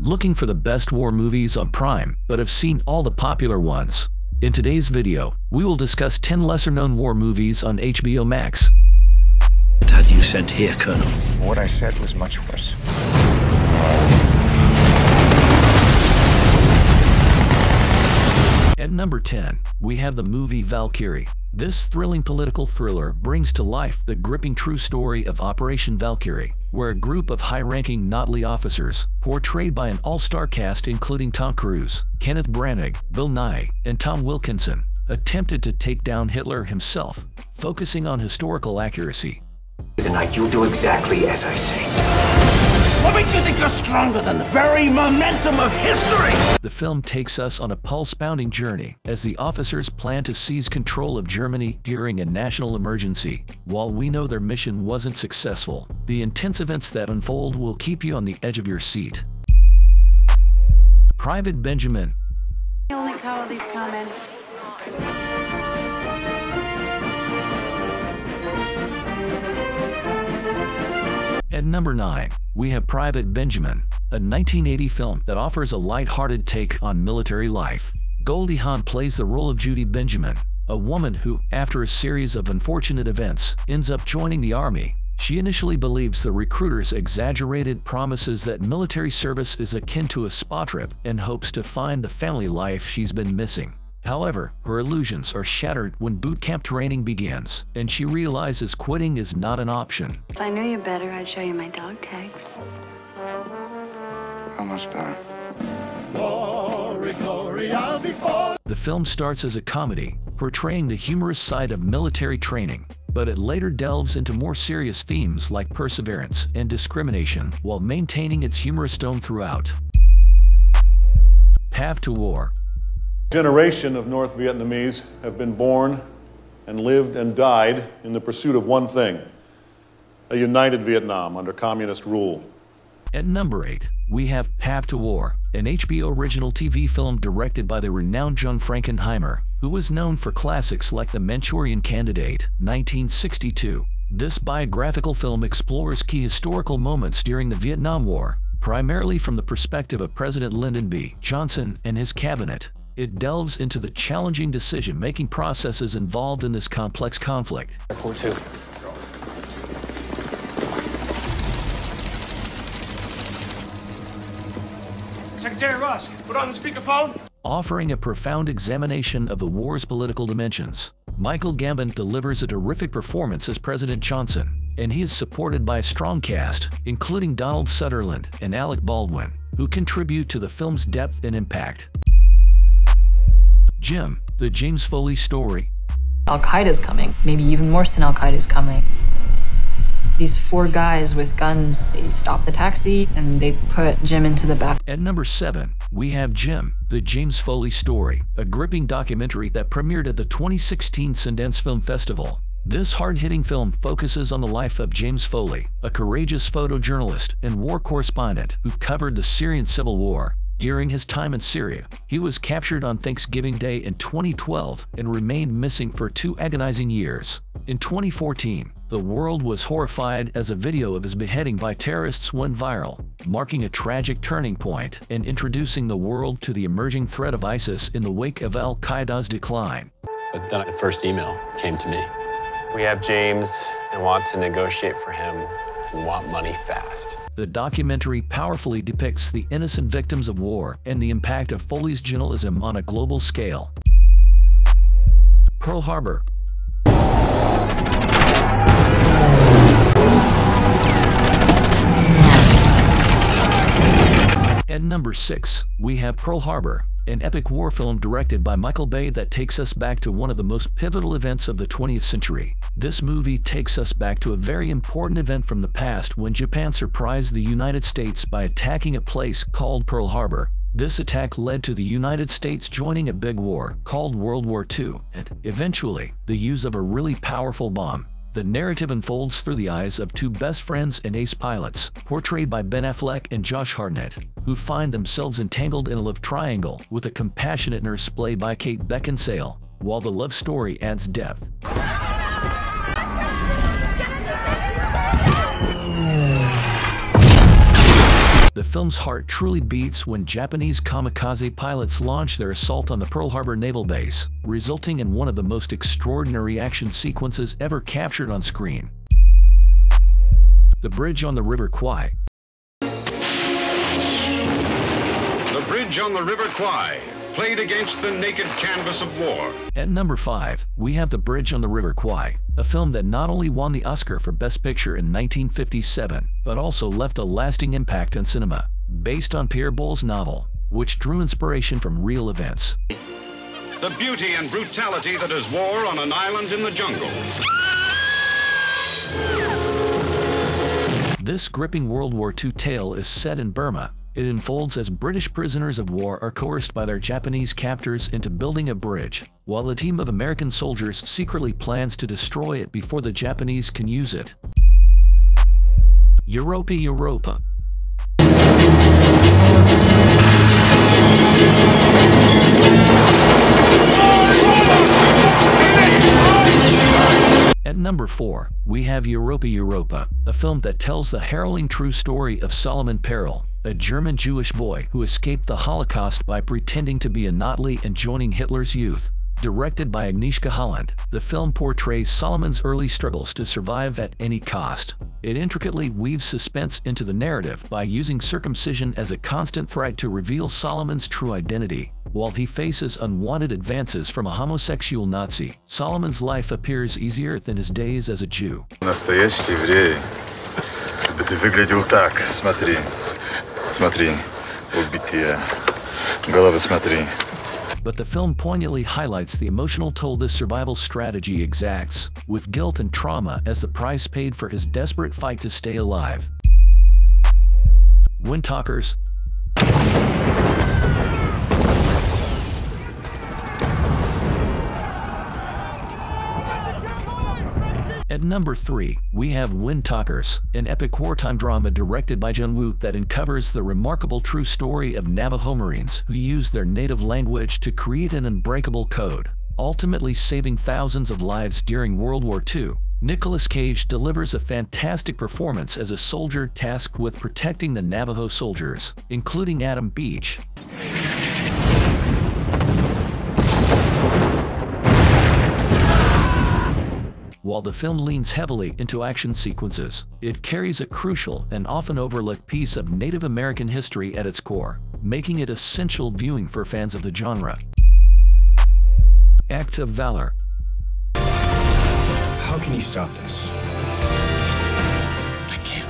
Looking for the best war movies on Prime, but have seen all the popular ones? In today's video, we will discuss 10 lesser-known war movies on HBO Max. What had you sent here, Colonel? What I said was much worse. At number 10, we have the movie Valkyrie. This thrilling political thriller brings to life the gripping true story of Operation Valkyrie, where a group of high-ranking Nazi officers, portrayed by an all-star cast including Tom Cruise, Kenneth Branagh, Bill Nighy, and Tom Wilkinson, attempted to take down Hitler himself, focusing on historical accuracy. Tonight, you'll do exactly as I say. What makes you think you're stronger than the very momentum of history? The film takes us on a pulse-pounding journey as the officers plan to seize control of Germany during a national emergency. While we know their mission wasn't successful, the intense events that unfold will keep you on the edge of your seat. Private Benjamin. I only call these comments. At number 9, we have Private Benjamin, a 1980 film that offers a light-hearted take on military life. Goldie Hawn plays the role of Judy Benjamin, a woman who, after a series of unfortunate events, ends up joining the army. She initially believes the recruiters' exaggerated promises that military service is akin to a spa trip and hopes to find the family life she's been missing. However, her illusions are shattered when boot camp training begins, and she realizes quitting is not an option. If I knew you better, I'd show you my dog tags. How much better? Glory, glory, I'll be for. The film starts as a comedy, portraying the humorous side of military training, but it later delves into more serious themes like perseverance and discrimination while maintaining its humorous tone throughout. Path to War. A generation of North Vietnamese have been born and lived and died in the pursuit of one thing: a united Vietnam under communist rule. At number 8, we have Path to War, an HBO original TV film directed by the renowned John Frankenheimer, who was known for classics like The Manchurian Candidate, 1962. This biographical film explores key historical moments during the Vietnam War, primarily from the perspective of President Lyndon B. Johnson and his cabinet. It delves into the challenging decision-making processes involved in this complex conflict. Airport 2. Secretary Rusk, put on the speakerphone. Offering a profound examination of the war's political dimensions, Michael Gambon delivers a terrific performance as President Johnson, and he is supported by a strong cast, including Donald Sutherland and Alec Baldwin, who contribute to the film's depth and impact. Jim, the James Foley story. Al-Qaeda's coming, maybe even worse than Al-Qaeda's coming. These 4 guys with guns, they stop the taxi and they put Jim into the back. At number 7, we have Jim, the James Foley story, a gripping documentary that premiered at the 2016 Sundance Film Festival. This hard-hitting film focuses on the life of James Foley, a courageous photojournalist and war correspondent who covered the Syrian civil war. During his time in Syria, he was captured on Thanksgiving Day in 2012 and remained missing for 2 agonizing years. In 2014, the world was horrified as a video of his beheading by terrorists went viral, marking a tragic turning point and introducing the world to the emerging threat of ISIS in the wake of Al-Qaeda's decline. But then the first email came to me. We have James and want to negotiate for him and want money fast. The documentary powerfully depicts the innocent victims of war and the impact of Foley's journalism on a global scale. Pearl Harbor. At number 6, we have Pearl Harbor, an epic war film directed by Michael Bay that takes us back to one of the most pivotal events of the 20th century. This movie takes us back to a very important event from the past when Japan surprised the United States by attacking a place called Pearl Harbor. This attack led to the United States joining a big war called World War II, and, eventually, the use of a really powerful bomb. The narrative unfolds through the eyes of 2 best friends and ace pilots, portrayed by Ben Affleck and Josh Hartnett, who find themselves entangled in a love triangle with a compassionate nurse played by Kate Beckinsale, while the love story adds depth. The film's heart truly beats when Japanese kamikaze pilots launch their assault on the Pearl Harbor naval base, resulting in one of the most extraordinary action sequences ever captured on screen. The Bridge on the River Kwai. The Bridge on the River Kwai, played against the naked canvas of war. At number 5, we have The Bridge on the River Kwai, a film that not only won the Oscar for Best Picture in 1957, but also left a lasting impact on cinema, based on Pierre Boulle's novel, which drew inspiration from real events. The beauty and brutality that is war on an island in the jungle. This gripping World War II tale is set in Burma. It unfolds as British prisoners of war are coerced by their Japanese captors into building a bridge, while a team of American soldiers secretly plans to destroy it before the Japanese can use it. Europa, Europa. At number 4, we have Europa, Europa, a film that tells the harrowing true story of Solomon Perel, a German Jewish boy who escaped the Holocaust by pretending to be a Nazi and joining Hitler's youth. Directed by Agnieszka Holland, the film portrays Solomon's early struggles to survive at any cost. It intricately weaves suspense into the narrative by using circumcision as a constant threat to reveal Solomon's true identity. While he faces unwanted advances from a homosexual Nazi, Solomon's life appears easier than his days as a Jew. Настоящий еврей. Бы ты выглядел так. Смотри. Смотри. Убитые. Головы смотри. But the film poignantly highlights the emotional toll this survival strategy exacts, with guilt and trauma as the price paid for his desperate fight to stay alive. Windtalkers. At number 3, we have Windtalkers, an epic wartime drama directed by John Woo that uncovers the remarkable true story of Navajo Marines who used their native language to create an unbreakable code, ultimately saving thousands of lives during World War II. Nicolas Cage delivers a fantastic performance as a soldier tasked with protecting the Navajo soldiers, including Adam Beach. While the film leans heavily into action sequences, it carries a crucial and often overlooked piece of Native American history at its core, making it essential viewing for fans of the genre. Act of Valor. How can you stop this? I can't.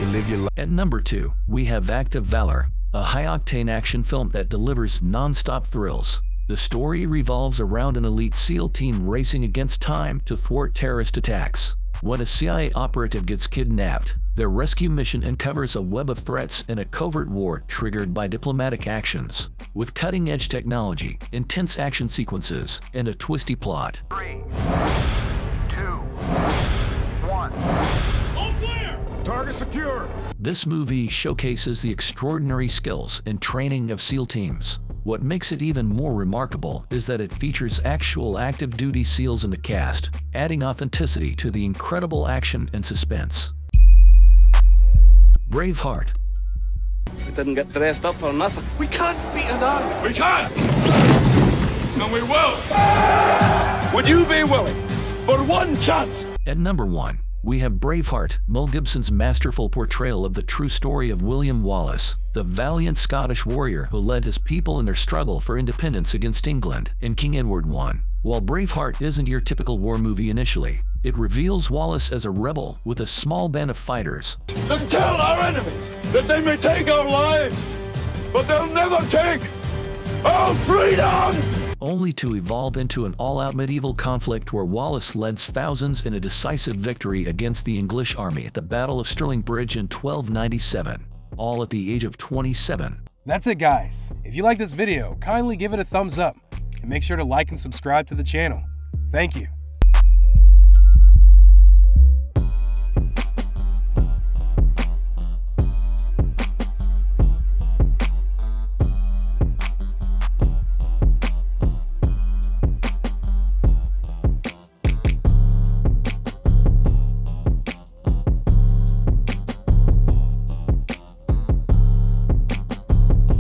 You live your life. At number 2, we have Act of Valor, a high-octane action film that delivers non-stop thrills. The story revolves around an elite SEAL team racing against time to thwart terrorist attacks. When a CIA operative gets kidnapped, their rescue mission uncovers a web of threats in a covert war triggered by diplomatic actions. With cutting-edge technology, intense action sequences, and a twisty plot. 3, 2, 1. All clear! Target secured! This movie showcases the extraordinary skills and training of SEAL teams. What makes it even more remarkable is that it features actual active duty SEALs in the cast, adding authenticity to the incredible action and suspense. Braveheart. We didn't get dressed up for nothing. We can't beat an army. We can't! And we will! Would you be willing for one chance? At number 1, we have Braveheart, Mel Gibson's masterful portrayal of the true story of William Wallace, the valiant Scottish warrior who led his people in their struggle for independence against England and King Edward I. While Braveheart isn't your typical war movie initially, it reveals Wallace as a rebel with a small band of fighters. To tell our enemies that they may take our lives, but they'll never take our freedom! Only to evolve into an all-out medieval conflict where Wallace leads thousands in a decisive victory against the English army at the Battle of Stirling Bridge in 1297, all at the age of 27. That's it, guys. If you like this video, kindly give it a thumbs up and make sure to like and subscribe to the channel. Thank you.